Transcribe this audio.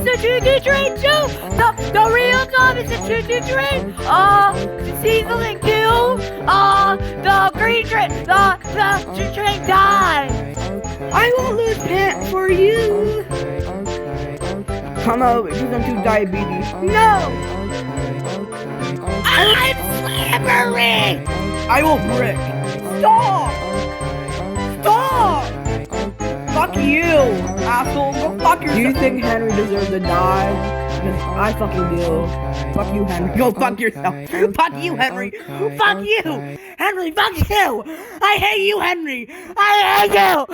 is the choo-choo train too. The real Tom is the choo-choo train. Sizzling too. The green train. The train died. I won't lose pant for you. Come out, because I'm too diabetes. No. I'm slippery. I will brick. Stop! Stop! Fuck you, asshole. Go fuck yourself. Do you think Henry deserves to die? Because I fucking do. Fuck you, Henry. Go fuck yourself. Fuck you, Henry. Fuck you. Henry, fuck you. I hate you, Henry. I hate you.